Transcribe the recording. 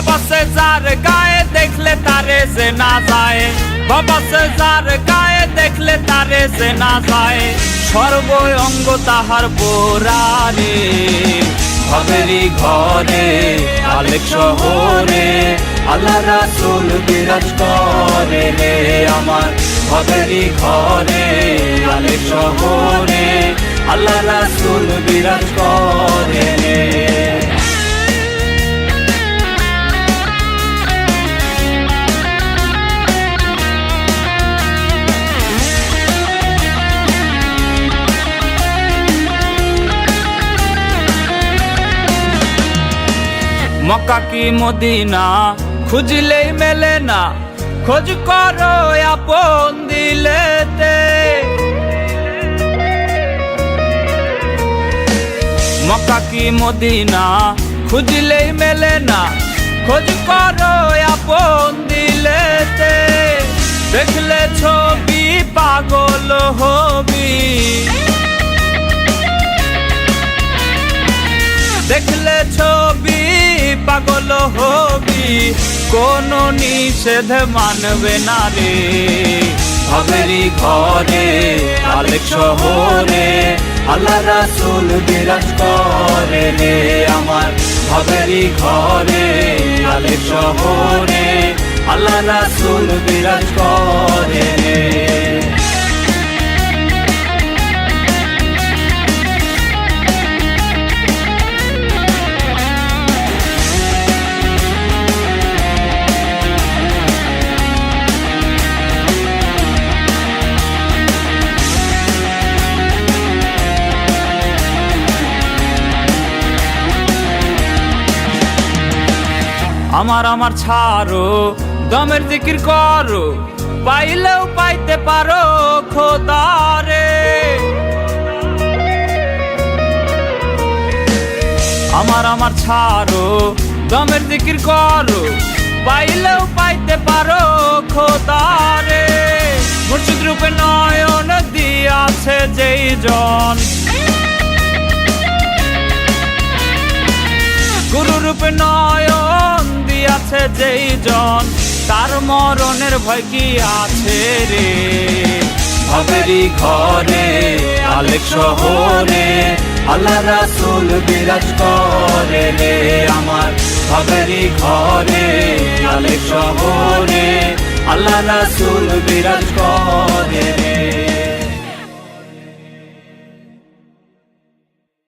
বাবা সে যার গায়ে দেখলে তারে যে না যায়, বাবা সে যার গায়ে দেখলে তারে যে না যায়, সর্ব অঙ্গ তাহার পোড়ারে। ভবেরই ঘরে আলেক শহরে আল্লাহ রাসূল বিরাজ করে রে আমার। ভবেরই ঘরে আলেক শহরে আল্লাহ রাসূল বিরাজ করে রে। মক্কা কি মদিনা খুঁজলেই মেলে না, খোঁজ করো আপন দিলেতে। মক্কা কি মদিনা খুঁজলেই মেলে না, খোঁজ করো আপন দিলেতে। দেখলে ছবি পাগল হবি, দেখলে ছবি পাগল হবি, কোনো নিষেধ মানবে না রে। ভবেরই ঘরে আলেক শহরে আল্লাহ রাসূল বিরাজ করে রে আমার। ভবেরই ঘরে আলেক শহরে আল্লাহ রাসূল বিরাজ করে রে। আমার আমার ছাড়ো দমের জিকির করো, পাইলেও পাইতে পারো খোদারে। আমার আমার ছাড়ো দমের জিকির করো, পাইলেও পাইতে পারো খোদারে। মুর্শিদ রূপে নয়ন দিয়াছে যেই জন, গুরু রূপে নয়ন দিয়াছে যেই জন, তার মরণের ভয় কি আছে রে। ভবেরই ঘরে আলেক শহরে আল্লাহ রাসূল বিরাজ করে রে আমার। ভবেরই ঘরে আলেক শহরে আল্লাহ রাসূল বিরাজ করে রে।